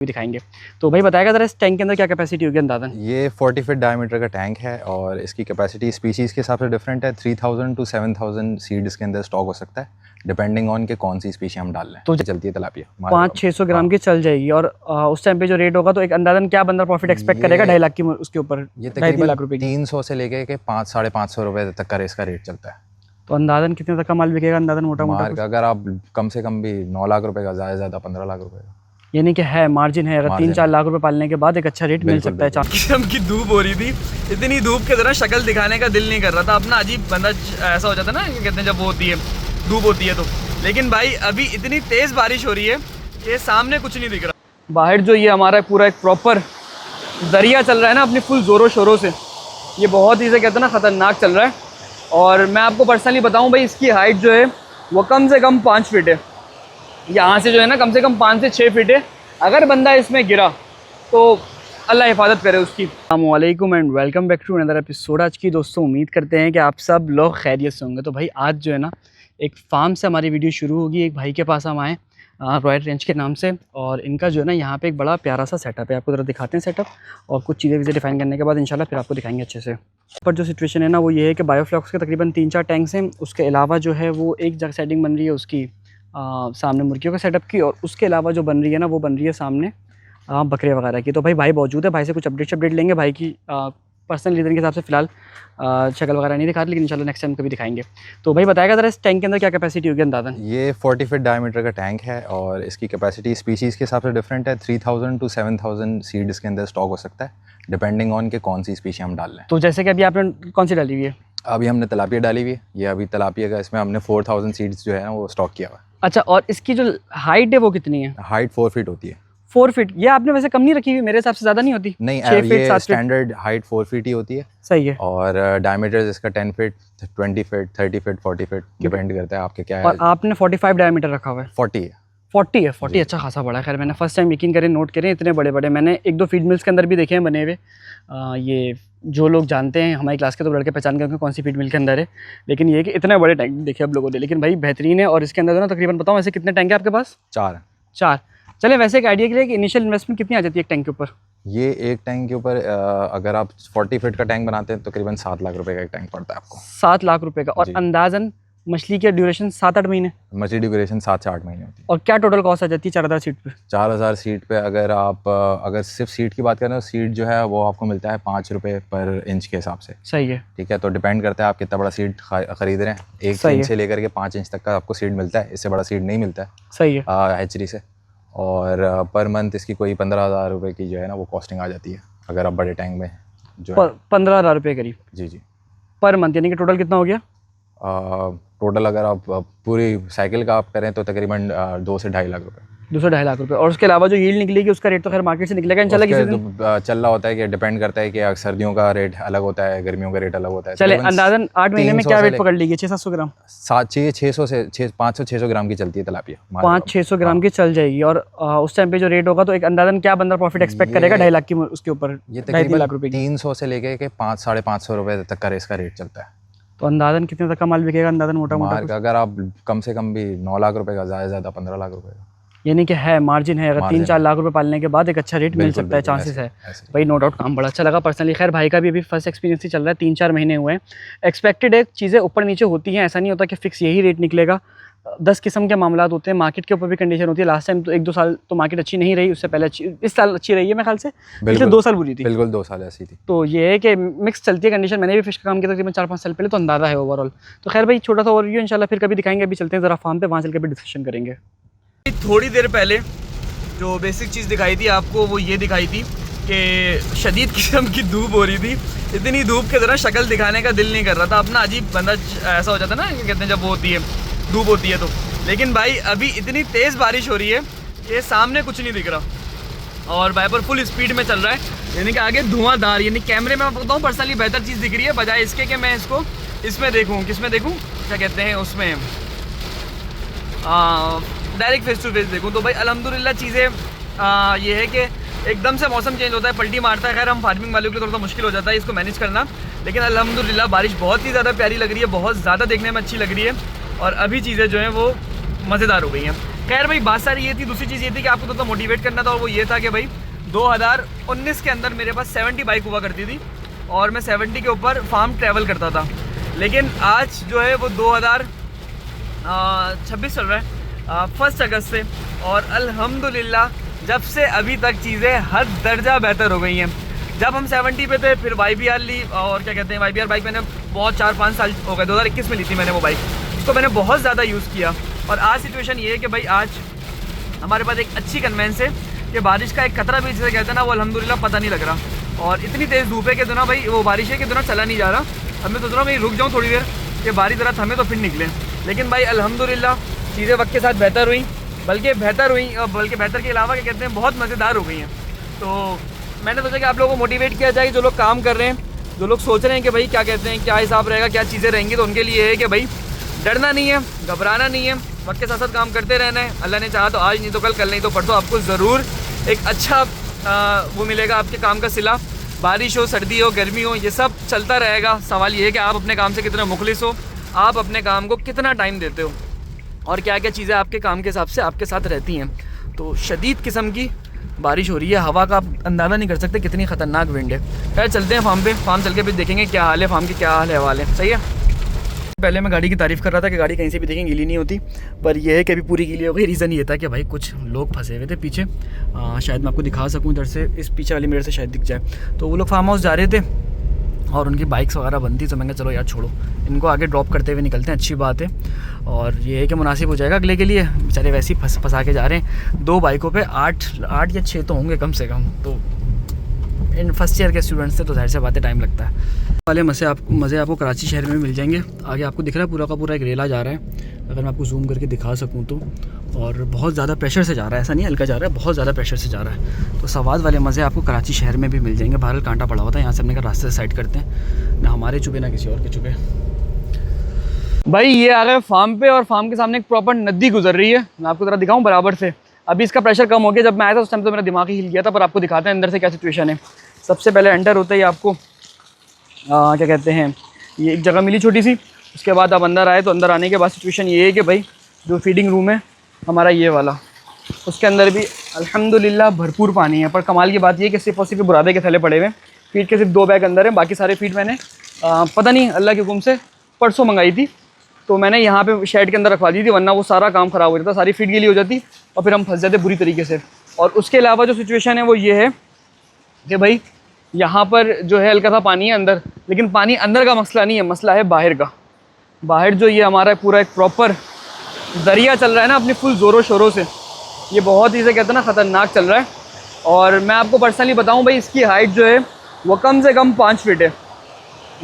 भी दिखाएंगे। तो भाई बताएगा ज़रा इस टैंक के अंदर क्या कैपेसिटी होगी अंदाज़न? ये 40 फीट डायमीटर का टैंक है और इसकी कैपेसिटी स्पीशीज़ के हिसाब से डिफरेंट है। 3000 to 7000 सीड इसके अंदर स्टॉक हो सकता है, डिपेंडिंग ऑन के कौन सी स्पीशी हम डाल रहे हैं। तो चलती है तिलापिया 500-600 ग्राम की चल जाएगी। और उस टाइम पे जो रेट होगा तो एक अंदाज़न क्या बंदा प्रॉफिट एक्सपेक्ट करेगा 2.5 लाख की उसके ऊपर? ये 2.5 लाख रुपए की 300 से लेके के 500-550 रुपये तक का इसका रेट चलता है। तो अंदाज़न कितने तक का माल बिकेगा अंदाज़न मोटा मोटा? अगर आप कम से कम भी 9 लाख रुपए का, ज़्यादा से ज़्यादा 15 लाख रुपए का, यानी कि है मार्जिन है। अगर 3-4 लाख रुपए पालने के बाद एक अच्छा रेट मिल सकता है। किस्म की धूप हो रही थी, इतनी धूप के तरह शक्ल दिखाने का दिल नहीं कर रहा था। अपना अजीब बंदा ऐसा हो जाता ना, कहते हैं जब वो होती है धूप होती है तो। लेकिन भाई अभी इतनी तेज़ बारिश हो रही है कि सामने कुछ नहीं दिख रहा। बाहर जो ये हमारा पूरा एक प्रॉपर दरिया चल रहा है ना अपनी फुल ज़ोरों शोरों से, ये बहुत ही से कहते हैं ना ख़तरनाक चल रहा है। और मैं आपको पर्सनली बताऊं भाई, इसकी हाइट जो है वो कम से कम 5 फीट है। यहाँ से जो है ना कम से कम 5 से 6 फीट है। अगर बंदा इसमें गिरा तो अल्लाह हिफाजत करे उसकी। अस्सलामुअलैकुम and welcome back to another episode. आज की दोस्तों उम्मीद करते हैं कि आप सब लोग खैरियत से होंगे। तो भाई आज जो है ना एक फार्म से हमारी वीडियो शुरू होगी। एक भाई के पास हम आए रॉयल रेंज के नाम से, और इनका जो है ना यहाँ पे एक बड़ा प्यारा सा सेटअप है। आपको ज़रा दिखाते हैं सेटअप, और कुछ चीज़ें विज़ें डिफाइन करने के बाद इंशाल्लाह फिर आपको दिखाएंगे अच्छे से। पर जो सिचुएशन है ना वो ये है कि बायोफ्लॉक्स के तकरीबन 3-4 टैंक्स हैं। उसके अलावा जो है वो एक जगह सेटिंग बन रही है उसकी सामने मुर्गियों के सेटअप की, और उसके अलावा जो बन रही है ना वो बन रही है सामने बकरे वगैरह की। तो भाई मौजूद है, भाई से कुछ अपडेट लेंगे। भाई की पर्सनल रीज़न के हिसाब से फ़िलहाल शक्ल वगैरह नहीं दिखा रही, लेकिन इंशाल्लाह नेक्स्ट टाइम कभी दिखाएंगे। तो भाई बताएगा ज़रा इस टैंक के अंदर क्या कैपेसिटी होगी अंदाज़न? ये 40 फीट डायमीटर का टैंक है और इसकी कैपेसिटी स्पीशीज़ के हिसाब से डिफरेंट है। 3000 to 7000 सीड इसके अंदर स्टॉक हो सकता है, डिपेंडिंग ऑन के कौन सी स्पीशी हम डाल रहे हैं। तो जैसे कि अभी आपने कौन सी डाली हुई है? अभी हमने तिलापिया डाली हुई है। ये अभी तिलापिया का इसमें हमने 4000 सीड्स जो है ना वो स्टॉक किया हुआ है। अच्छा, और इसकी जो हाइट है वो कितनी है? हाइट 4 फीट होती है। 4 फीट? ये आपने वैसे कम नहीं रखी हुई, मेरे हिसाब से ज़्यादा नहीं होती? नहीं, 6 feet, 7 feet standard height 4 feet ही होती है। सही है। और डायमीटर इसका 10 feet, 20 feet, 30 feet, 40 feet depend करता है आपके क्या है। और आपने 45 डायमीटर रखा हुआ है? 40 है। 40 है? 40 अच्छा खासा बड़ा है। खैर मैंने फर्स्ट टाइम यकीन करें नोट करें इतने बड़े बड़े। मैंने 1-2 फीड मिल्स के अंदर भी देखे हैं बने हुए। ये जो लोग जानते हैं हमारी क्लास के तो लड़के पहचान करके कौन सी फीड मिल के अंदर है, लेकिन ये कि इतने बड़े टैंक देखे आप लोगों ने। लेकिन भाई बेहतरीन है। और इसके अंदर ना तकरीबन बताऊँ वैसे कितने टैंक है आपके पास? 4। चले वैसे एक आइडिया के लिए कि इनिशियल इन्वेस्टमेंट कितनी आ जाती है एक टैंक के ऊपर? ये एक टैंक के ऊपर अगर आप 40 फीट का टैंक बनाते हैं तो तकरीबन 7 लाख रुपए का एक टैंक पड़ता है आपको। 7 लाख रुपए का? और अंदाजन मछली की ड्यूरेशन 7-8 महीने? मछली ड्यूरेशन 7 से 8 महीने होती है। और क्या टोटल कॉस्ट आ जाती है 4000 सीट पे? 4000 सीट पे अगर आप अगर सिर्फ सीट की बात करें तो सीट जो है वो आपको मिलता है 5 रुपये पर इंच के हिसाब से। सही है। ठीक है, तो डिपेंड करता है आप कितना बड़ा सीट खरीद रहे हैं। 1 इंच से लेकर के 5 इंच तक का आपको सीट मिलता है, इससे बड़ा सीट नहीं मिलता है। सही है। हैचरी से। और पर मंथ इसकी कोई 15,000 रुपये की जो है ना वो कॉस्टिंग आ जाती है अगर आप बड़े टैंक में जो है 15,000 रुपये करीब? जी पर मंथ। यानी कि टोटल कितना हो गया? टोटल अगर आप पूरी साइकिल का आप करें तो तकरीबन 2 से 2.5 लाख रुपए। 2 से 2.5 लाख रुपए। और उसके अलावा जो यील्ड निकलेगी उसका रेट तो खैर मार्केट से निकलेगा इंशाल्लाह किसी दिन। चल रहा होता है कि डिपेंड करता है कि सर्दियों का रेट अलग होता है, गर्मियों का रेट अलग होता है। चले अंदाजन 8 महीने में क्या रेट पकड़ लीजिए? 600-700 ग्राम? 600 से 500-600 ग्राम की चलती है तिलापिया। 500-600 ग्राम की चल जाएगी। और उस टाइम पे जो रेट होगा तो एक अंदाजन क्या बंदा प्रॉफिट एक्सपेक्ट करेगा 2.5 लाख की उसके ऊपर? ये 2.5 लाख रुपए की 300 से लेके के 500-550 रुपए तक का इसका रेट चलता है। तो अंदाजन कितने तक का माल बिकेगा अंदाजन मोटा मोटा? अगर आप कम से कम भी 9 लाख रुपए का, ज़्यादा से ज़्यादा 15 लाख रुपए का, यानी कि है मार्जिन है। अगर 3-4 लाख रुपए पालने के बाद एक अच्छा रेट मिल सकता है, चांसेस है। भाई नो डाउट काम बड़ा अच्छा लगा पर्सनली। खैर भाई का भी अभी फर्स्ट एक्सपीरियंस ही चल रहा है, 3-4 महीने हुए हैं। एक्सपेक्टेड है चीज़ें ऊपर नीचे होती हैं, ऐसा नहीं होता कि फिक्स यही रेट निकलेगा। 10 किस्म के मामला होते हैं, मार्केट के ऊपर भी कंडीशन होती है। लास्ट टाइम तो 1-2 साल तो मार्केट अच्छी नहीं रही, उससे पहले अच्छी, इस साल अच्छी रही है मेरे ख्याल से। पिछले 2 साल बुरी थी। बिल्कुल 2 साल ऐसी थी। तो ये है कि मिक्स चलती है कंडीशन। मैंने भी फिश का काम किया तकरीबन 4-5 साल पहले, तो अंदाजा है ओवरऑल। तो खैर भाई छोटा सा ओवरव्यू इंशाल्लाह फिर कभी दिखाएंगे। अभी चलते हैं ज़रा फार्म पे, वहाँ चल के भी डिस्कशन करेंगे। थोड़ी देर पहले जो बेसिक चीज़ दिखाई थी आपको वो ये दिखाई थी कि शदीद किस्म की धूप हो रही थी, इतनी धूप के तरह शक्ल दिखाने का दिल नहीं कर रहा था। अपना अजीब बंदा ऐसा हो जाता ना, कहते हैं जब वो होती है धूप होती है तो। लेकिन भाई अभी इतनी तेज़ बारिश हो रही है कि सामने कुछ नहीं दिख रहा, और वाइपर फुल स्पीड में चल रहा है। यानी कि आगे धुआंधार, यानी कैमरे में मैं बताऊँ पर्सनली बेहतर चीज़ दिख रही है बजाय इसके कि मैं इसको इसमें देखूँ, किसमें देखूँ, क्या कहते हैं उसमें, डायरेक्ट फेस टू फेस देखूँ। तो भाई अल्हम्दुलिल्लाह चीज़ें ये है कि एकदम से मौसम चेंज होता है, पलटी मारता है। खैर हम फार्मिंग वालों के लिए थोड़ा सा मुश्किल हो जाता है इसको मैनेज करना, लेकिन अल्हम्दुलिल्लाह बारिश बहुत ही ज़्यादा प्यारी लग रही है, बहुत ज़्यादा देखने में अच्छी लग रही है। और अभी चीज़ें जो हैं वो मज़ेदार हो गई हैं। खैर भाई बात सारी ये थी। दूसरी चीज़ ये थी कि आपको तो मोटिवेट करना था, और वो ये था कि भाई 2019 के अंदर मेरे पास 70 बाइक हुआ करती थी और मैं 70 के ऊपर फार्म ट्रैवल करता था। लेकिन आज जो है वो 2026 चल रहा है, 1 अगस्त से, और अल्हम्दुलिल्लाह जब से अभी तक चीज़ें हद दर्जा बेहतर हो गई हैं। जब हम 70 पे थे फिर YBR ली, और क्या कहते हैं YBR बाइक मैंने बहुत 4-5 साल हो गए, 2021 में ली थी मैंने वो बाइक। उसको मैंने बहुत ज़्यादा यूज़ किया, और आज सिचुएशन ये है कि भाई आज हमारे पास एक अच्छी कन्वेंस है कि बारिश का एक खतरा भी जिसे कहते हैं ना, वो अल्हम्दुलिल्लाह पता नहीं लग रहा। और इतनी तेज़ धूप है कि दोनों भाई वो बारिश है कि दोनों चला नहीं जा रहा। अब मैं सोच रहा हूँ भाई रुक जाऊँ थोड़ी देर कि बारिश ज़रा थमे तो फिर निकले। लेकिन भाई अल्हम्दुलिल्लाह चीज़ें वक्त के साथ बेहतर हुई, बल्कि बेहतर हुई, और बल्कि बेहतर के अलावा क्या कहते हैं बहुत मज़ेदार हो गई हैं। तो मैंने सोचा कि आप लोगों को मोटिवेट किया जाए, जो लोग काम कर रहे हैं, जो लोग सोच रहे हैं कि भाई क्या कहते हैं क्या हिसाब रहेगा, क्या चीज़ें रहेंगी, तो उनके लिए है कि भाई डरना नहीं है, घबराना नहीं है, वक्त के साथ साथ काम करते रहना है। अल्लाह ने चाहा तो आज नहीं तो कल, कल नहीं तो परसों आपको ज़रूर एक अच्छा वो मिलेगा आपके काम का सिला। बारिश हो, सर्दी हो, गर्मी हो, ये सब चलता रहेगा। सवाल ये है कि आप अपने काम से कितना मुखलिस हो, आप अपने काम को कितना टाइम देते हो, और क्या क्या चीज़ें आपके काम के हिसाब से आपके साथ रहती हैं। तो शदीद किस्म की बारिश हो रही है, हवा का आप अंदाज़ा नहीं कर सकते कितनी ख़तरनाक विंड है। खैर चलते हैं फार्म पे, फार्म चल के फिर देखेंगे क्या हाल है फार्म की, क्या हाल है। सही है। पहले मैं गाड़ी की तारीफ़ कर रहा था कि गाड़ी कहीं से भी देखें गीली नहीं होती, पर यह है कि अभी पूरी गीली हो गई। रीज़न ये था कि भाई कुछ लोग फंसे हुए थे पीछे, शायद मैं आपको दिखा सकूं इधर से, इस पीछे वाली मिरर से शायद दिख जाए। तो वो लोग फार्म हाउस जा रहे थे और उनकी बाइक्स वगैरह बंद थी, तो मैंने कहा चलो यार छोड़ो, इनको आगे ड्रॉप करते हुए निकलते हैं, अच्छी बात है। और ये है कि मुनासिब हो जाएगा अगले के लिए, बेचारे वैसे ही फंसा के जा रहे हैं। 2 बाइकों पे 8 या 6 तो होंगे कम से कम, तो इन फर्स्ट ईयर के स्टूडेंट्स से तो जाहिर सी बात है टाइम लगता है। वाले मज़े आपको कराची शहर में मिल जाएंगे। आगे आपको दिख रहा है पूरा का पूरा एक रेला जा रहा है, अगर मैं आपको जूम करके दिखा सकूँ तो, और बहुत ज़्यादा प्रेशर से जा रहा है, ऐसा नहीं हल्का जा रहा है, बहुत ज़्यादा प्रेशर से जा रहा है। तो सवाद वाले मज़े आपको कराची शहर में भी मिल जाएंगे। बहरहाल कांटा पड़ा हुआ था, यहाँ से हमने कहा रास्ते से साइड करते हैं, ना हमारे चुभे ना किसी और के चुभे। भाई ये आ गए फार्म पे, और फार्म के सामने एक प्रॉपर नदी गुजर रही है, मैं आपको ज़रा दिखाऊँ बराबर से। अभी इसका प्रेशर कम हो गया, जब मैं आया था उस टाइम तो मेरा दिमाग ही हिल गया था, पर आपको दिखाते हैं अंदर से क्या सिचुएशन है। सबसे पहले एंटर होते ही आपको क्या कहते हैं, ये एक जगह मिली छोटी सी, उसके बाद आप अंदर आए, तो अंदर आने के बाद सिचुएशन ये है कि भाई जो फीडिंग रूम है हमारा ये वाला, उसके अंदर भी अल्हम्दुलिल्लाह भरपूर पानी है। पर कमाल की बात ये है कि सिर्फ और सिर्फ बुरादे के थैले पड़े हुए हैं, फीड के सिर्फ 2 बैग अंदर हैं, बाकी सारे फीड मैंने पता नहीं अल्लाह के हुक्म से परसों मंगाई थी, तो मैंने यहाँ पे शेड के अंदर रखवा दी थी, वरना वो सारा काम ख़राब हो जाता, सारी फीड गीली हो जाती और फिर हम फंस जाते बुरी तरीके से। और उसके अलावा जो सिचुएशन है वो ये है कि भाई यहाँ पर जो है हल्का सा पानी है अंदर, लेकिन पानी अंदर का मसला नहीं है, मसला है बाहर का। बाहर जो ये हमारा पूरा एक प्रॉपर दरिया चल रहा है ना अपनी फुल ज़ोरों शोरों से, ये बहुत ही से कहते हैं ना ख़तरनाक चल रहा है। और मैं आपको पर्सनली बताऊं भाई, इसकी हाइट जो है वो कम से कम 5 फीट है,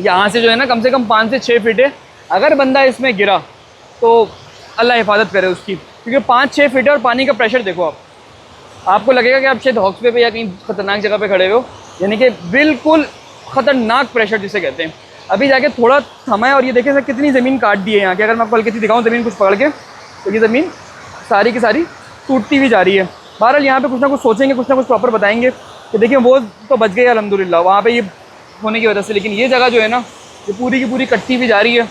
यहाँ से जो है ना कम से कम 5 से 6 फीट है। अगर बंदा इसमें गिरा तो अल्लाह हिफाजत करे उसकी, क्योंकि 5-6 फीट है और पानी का प्रेशर देखो आपको लगेगा कि आप शायद हॉक्स पे या कहीं ख़तरनाक जगह पे खड़े हो, यानी कि बिल्कुल ख़तरनाक प्रेशर जिसे कहते हैं। अभी जाके थोड़ा थमा है, और ये देखें सर कितनी ज़मीन काट दी है यहाँ की। अगर मैं आपको हल्की सी दिखाऊँ ज़मीन कुछ पकड़ के, तो ये ज़मीन सारी की सारी टूटती हुई जा रही है। बहरहाल यहाँ पे कुछ ना कुछ सोचेंगे, कुछ ना कुछ प्रॉपर बताएंगे कि देखिए वो तो बच गए अल्हम्दुलिल्लाह वहाँ पे ये होने की वजह से, लेकिन ये जगह जो है ना ये पूरी की पूरी कटती हुई जा रही है।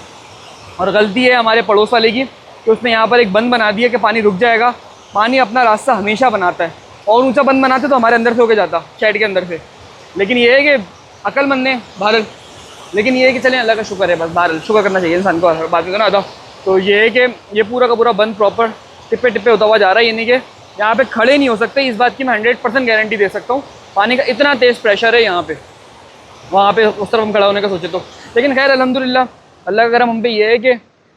और गलती है हमारे पड़ोस वाले की कि उसने यहाँ पर एक बंद बना दिया कि पानी रुक जाएगा। पानी अपना रास्ता हमेशा बनाता है, और ऊंचा बंद बनाते तो हमारे अंदर से होके जाता, शेड के अंदर से। लेकिन ये है कि अक्लमंद ने बहरहाल, लेकिन ये है कि चलें अल्लाह का शुक्र है, बस बहरहाल शुक्र करना चाहिए इंसान को बाद में ना अदा। तो ये है कि ये पूरा का पूरा बंद प्रॉपर टिप्पे टिप्पे होता हुआ जा रहा है, यानी कि यहाँ पे खड़े नहीं हो सकते। इस बात की मैं 100% गारंटी दे सकता हूँ, पानी का इतना तेज़ प्रेशर है यहाँ पे, वहाँ पे उस तरफ हम खड़ा होने का सोचे तो। लेकिन खैर अल्हम्दुलिल्लाह अल्लाह का करम हम पे ये है कि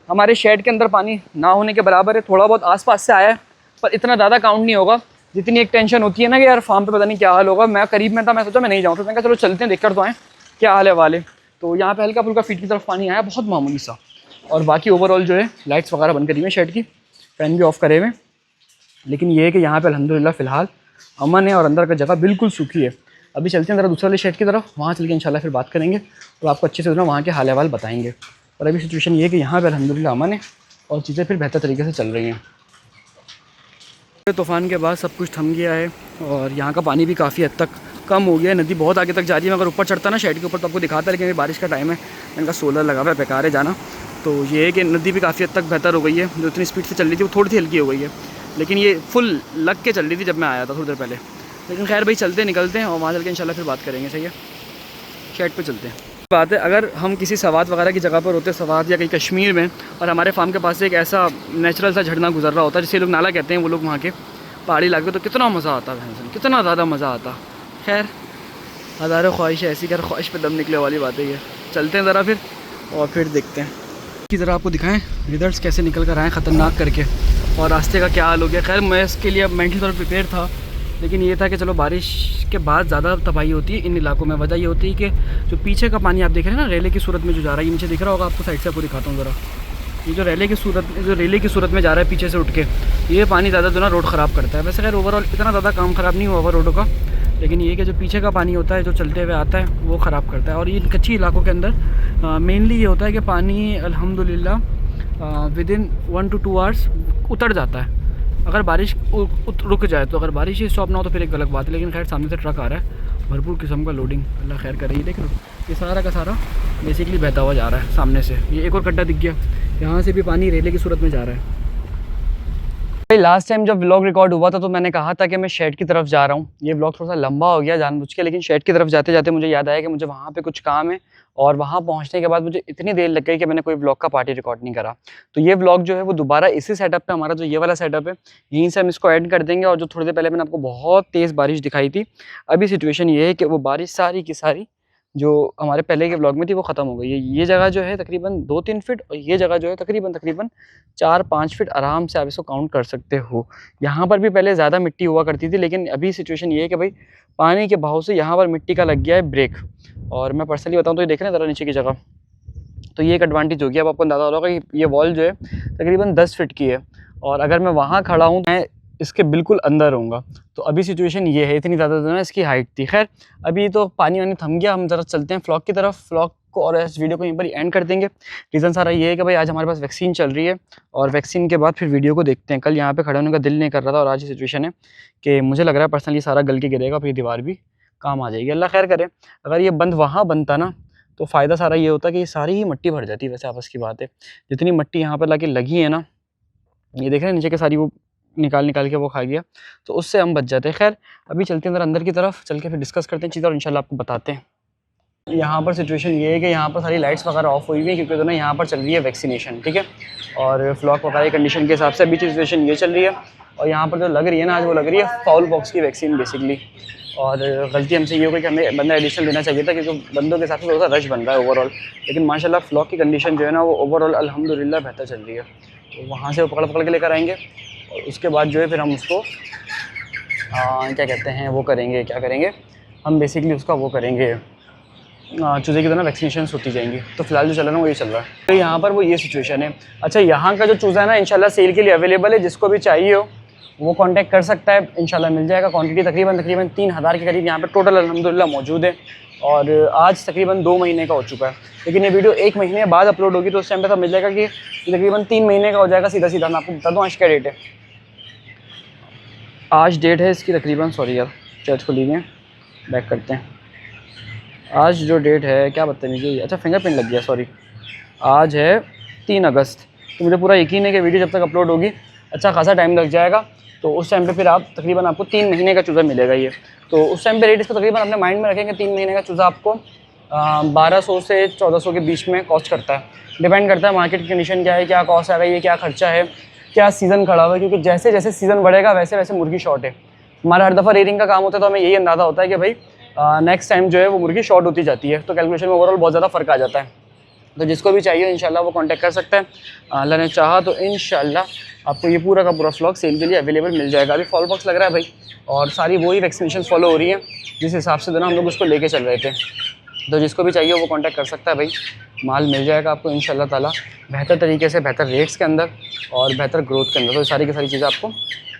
हमारे शेड के अंदर पानी ना होने के बराबर है। थोड़ा बहुत आसपास से आया है, पर इतना ज़्यादा काउंट नहीं होगा जितनी एक टेंशन होती है ना कि यार फार्म पे पता नहीं क्या हाल होगा। मैं करीब में था, मैं सोचा मैं नहीं जाऊँ, तो मैंने कहा चलो चलते हैं, देखकर तो आएँ क्या हाल है वाले। तो यहाँ पे हल्का फुल्का फीट की तरफ पानी आया, बहुत मामूली सा। और बाकी ओवरऑल जो है लाइट्स वगैरह बंद करी हुई है शेड की, फैन भी ऑफ़ करे हुए। लेकिन ये है कि यहाँ पे अल्हम्दुलिल्लाह फ़िलहाल अमन है और अंदर का जगह बिल्कुल सूखी है। अभी चलते हैं ज़रा दूसरे वाले शेड की तरफ, वहाँ चल के इंशाल्लाह फिर बात करेंगे और आपको अच्छे से ना वहाँ के हाल अहवाल बताएंगे। और अभी सिचुएशन ये है कि यहाँ पे अल्हम्दुलिल्लाह अमन है और चीज़ें फिर बेहतर तरीके से चल रही हैं। तूफ़ान के बाद सब कुछ थम गया है और यहाँ का पानी भी काफ़ी हद तक कम हो गया है। नदी बहुत आगे तक जा रही है, मैं अगर ऊपर चढ़ता ना शेड के ऊपर तो आपको दिखाता, लेकिन बारिश का टाइम है, इनका सोलर लगा हुआ है, बेकार है जाना। तो ये है कि नदी भी काफ़ी हद तक बेहतर हो गई है, जो इतनी स्पीड से चल रही थी वो थोड़ी सी हल्की हो गई है। लेकिन ये फुल लग के चल रही थी जब मैं आया था थोड़ी देर पहले। लेकिन खैर भाई चलते निकलते हैं और वहाँ चल के इंशाल्लाह फिर बात करेंगे, सही है। शेड पे चलते हैं। बात है, अगर हम किसी सवात वगैरह की जगह पर होते, सवात या कहीं कश्मीर में, और हमारे फार्म के पास से एक ऐसा नेचुरल सा झरना गुजर रहा होता है जिसे लोग नाला कहते हैं वो लोग वहाँ के पहाड़ी इलाके, तो कितना मज़ा आता है, कितना ज़्यादा मज़ा आता। खैर हज़ारों ख्वाहिश ऐसी कर ख्वाहिश पे दम निकले वाली बात है ये। चलते हैं ज़रा फिर और फिर देखते हैं कि ज़रा आपको दिखाएं रिजल्ट्स कैसे निकल कर आए ख़तरनाक करके, और रास्ते का क्या हाल हो गया। खैर मैं इसके लिए अब मेंटली तौर पर प्रिपेयर था, लेकिन ये था कि चलो बारिश के बाद ज़्यादा तबाही होती है इन इलाकों में। वजह ये होती है कि जो पीछे का पानी आप देख रहे हैं ना रेले की सूरत में जो जा रहा है, ये नीचे दिख रहा होगा आपको, साइड से आपको दिखाता हूँ ज़रा। ये जो रेले की सूरत में जा रहा है पीछे से उठ के, ये पानी ज़्यादा जो ना रोड ख़राब करता है। वैसे खैर ओवरऑल इतना ज़्यादा काम ख़राब नहीं हुआ रोडों का, लेकिन ये कि जो पीछे का पानी होता है जो चलते हुए आता है वो ख़राब करता है। और ये कच्ची इलाकों के अंदर मेनली ये होता है कि पानी अल्हम्दुलिल्लाह विदिन 1 to 2 आवर्स उतर जाता है अगर बारिश रुक जाए तो। अगर बारिश ही स्टॉप ना हो तो फिर एक अलग बात है। लेकिन खैर सामने से ट्रक आ रहा है, भरपूर किस्म का लोडिंग, अल्लाह खैर कर रही है। देख लो ये सारा का सारा बेसिकली बहता हुआ जा रहा है सामने से। ये एक और गड्ढा दिख गया, यहाँ से भी पानी रेले की सूरत में जा रहा है। भाई लास्ट टाइम जब व्लॉग रिकॉर्ड हुआ था तो मैंने कहा था कि मैं शेड की तरफ जा रहा हूँ। ये व्लॉग थोड़ा सा लंबा हो गया जानबूझ के, लेकिन शेड की तरफ जाते जाते मुझे याद आया कि मुझे वहाँ पे कुछ काम है, और वहाँ पहुँचने के बाद मुझे इतनी देर लग गई कि मैंने कोई व्लॉग का पार्ट रिकॉर्ड नहीं करा। तो ये व्लॉग जो है वो दोबारा इसी सेटअप पे, हमारा जो ये वाला सेटअप है यहीं से हम इसको ऐड कर देंगे। और जो थोड़ी देर पहले मैंने आपको बहुत तेज़ बारिश दिखाई थी, अभी सिचुएशन ये है कि वो बारिश सारी की सारी जो हमारे पहले के व्लॉग में थी वो ख़त्म हो गई है। ये जगह जो है तकरीबन 2-3 फीट, और ये जगह जो है तकरीबन 4-5 फीट आराम से आप इसको काउंट कर सकते हो। यहाँ पर भी पहले ज़्यादा मिट्टी हुआ करती थी, लेकिन अभी सिचुएशन ये है कि भाई पानी के बहाव से यहाँ पर मिट्टी का लग गया है ब्रेक। और मैं पर्सनली बताऊँ तो ये देख रहे हैं ज़रा नीचे की जगह, तो ये एक एडवांटेज हो गया। अब आपको अंदाज़ा हो रहा होगा कि ये वॉल जो है तकरीबन 10 फीट की है, और अगर मैं वहाँ खड़ा हूँ मैं इसके बिल्कुल अंदर रहूँगा। तो अभी सिचुएशन ये है, इतनी ज़्यादा जो है इसकी हाइट थी। खैर अभी तो पानी वानी थम गया, हम ज़रा चलते हैं व्लॉग की तरफ। व्लॉग को और इस वीडियो को यहीं पर ही एंड कर देंगे। रीज़न सारा ये है कि भाई आज हमारे पास वैक्सीन चल रही है, और वैक्सीन के बाद फिर वीडियो को देखते हैं। कल यहाँ पे खड़े होने का दिल नहीं कर रहा था, और आज ये सिचुएशन है कि मुझे लग रहा है पर्सनली सारा गल के गिरेगा, फिर दीवार भी काम आ जाएगी। अल्लाह खैर करे। अगर ये बंद वहाँ बनता ना तो फ़ायदा सारा ये होता कि ये सारी ही मिट्टी भर जाती। वैसे आपस की बात है, जितनी मिट्टी यहाँ पर लाके लगी है ना, ये देख रहे हैं नीचे के सारी वो निकाल के वो खा गया, तो उससे हम बच जाते हैं। खैर अभी चलते हैं अंदर, अंदर की तरफ चल के फिर डिस्कस करते हैं चीज़ें, और इंशाल्लाह आपको बताते हैं। यहाँ पर सिचुएशन ये है कि यहाँ पर सारी लाइट्स वगैरह ऑफ हुई हुई है, क्योंकि तो ना यहाँ पर चल रही है वैक्सीनेशन, ठीक है। और फ्लॉक वगैरह की कंडीशन के हिसाब से अभी सिचुएशन ये चल रही है। और यहाँ पर जो लग रही है ना आज, वो लग रही है फाउल पॉक्स की वैक्सीन बेसिकली। और गलती हमसे ये हो गई कि हमें बंदा एडिशनल देना चाहिए था, क्योंकि बंदों के साथ थोड़ा सा रश बन रहा है ओवरऑल। लेकिन माशाल्लाह फ्लॉक की कंडीशन जो है ना वो ओवरऑल अल्हम्दुलिल्लाह बेहतर चल रही है। तो वहाँ से वो पकड़ के लेकर आएंगे, और उसके बाद जो है फिर हम उसको क्या कहते हैं वो करेंगे, क्या करेंगे हम बेसिकली उसका वो करेंगे, चूज़े की तरह वैक्सीनेशन होती जाएंगी। तो फिलहाल जो चल रहा है वो ये चल रहा है। तो यहाँ पर वो ये सिचुएशन है। अच्छा यहाँ का जो चूज़ा है ना इंशाल्लाह सेल के लिए अवेलेबल है, जिसको भी चाहिए हो वो कांटेक्ट कर सकता है, इंशाल्लाह मिल जाएगा। क्वांटिटी तकरीबन 3000 के करीब यहाँ पर टोटल अल्हम्दुलिल्लाह मौजूद है, और आज तकरीबन 2 महीने का हो चुका है। लेकिन ये वीडियो 1 महीने बाद अपलोड होगी, तो उस टाइम पे तब मिल जाएगा कि तकरीबन 3 महीने का हो जाएगा सीधा। मैं आपको बता दूँ आज क्या डेट है। आज डेट है इसकी तकरीबन, सॉरी यार चर्च को लीजिए, बैक करते हैं। आज जो डेट है क्या बदतमीज़ी, अच्छा फिंगरप्रिंट लग गया, सॉरी। आज है 3 अगस्त। तो मुझे पूरा यकीन है कि वीडियो जब तक अपलोड होगी अच्छा खासा टाइम लग जाएगा, तो उस टाइम पे फिर आप तकरीबन आपको 3 महीने का चूज़ा मिलेगा ये। तो उस टाइम पे रेट इसको तकरीबन अपने माइंड में रखेंगे। 3 महीने का चूज़ा आपको 1200 से 1400 के बीच में कॉस्ट करता है। डिपेंड करता है मार्केट की कंडीशन क्या है, क्या कॉस्ट आएगा, ये क्या खर्चा है, क्या सीज़न खड़ा हुआ है, क्योंकि जैसे जैसे सीज़न बढ़ेगा वैसे वैसे मुर्गी शॉर्ट है। हमारा हर दफ़ा रेयरिंग का काम होता है, तो हमें यही अंदाज़ा होता है कि भाई नेक्स्ट टाइम जो है वो मुर्गी शॉर्ट होती जाती है, तो कैलकुलेशन में ओवरऑल बहुत ज़्यादा फ़र्क आ जाता है। तो जिसको भी चाहिए इंशाल्लाह वो कांटेक्ट कर सकता है। अल्लाह ने चाहा तो इंशाल्लाह आपको ये पूरा का पूरा फ्लॉक सेल के लिए अवेलेबल मिल जाएगा। अभी फॉल बॉक्स लग रहा है भाई, और सारी वही वैक्सीनेशन फॉलो हो रही हैं जिस हिसाब से हम लोग उसको लेके चल रहे थे। तो जिसको भी चाहिए वो कांटेक्ट कर सकता है भाई, माल मिल जाएगा आपको इंशाल्लाह ताला बेहतर तरीके से, बेहतर रेट्स के अंदर और बेहतर ग्रोथ के अंदर। तो सारी की सारी चीज़ें आपको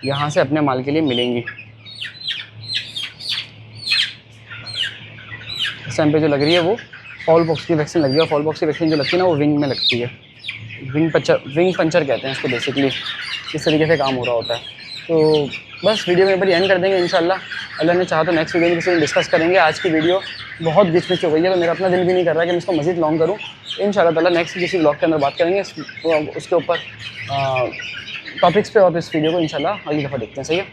यहाँ से अपने माल के लिए मिलेंगी। इस टाइम पे जो लग रही है वो फॉल बॉक्स की वैक्सीन लग रही है। फॉल बॉक्स की वैक्सीन जो लगती है ना वो विंग में लगती है, विंग पंचर कहते हैं इसको बेसिकली। इस तरीके से काम हो रहा होता है। तो बस वीडियो में बड़ी एंड कर देंगे इंशाल्लाह। अल्लाह ने चाहा तो नेक्स्ट वीडियो में किसी दिन डिस्कस करेंगे। आज की वीडियो बहुत गिच मिच हो गई है, तो मेरा अपना दिल भी नहीं कर रहा है कि मैं इसको मज़ीद लॉन्ग करूँ। इंशाल्लाह ताला नेक्स्ट किसी ब्लॉग के अंदर बात करेंगे उसके ऊपर टॉपिक्स पे और इस वीडियो को इंशाल्लाह अगली दफ़ा देखते हैं, सही है।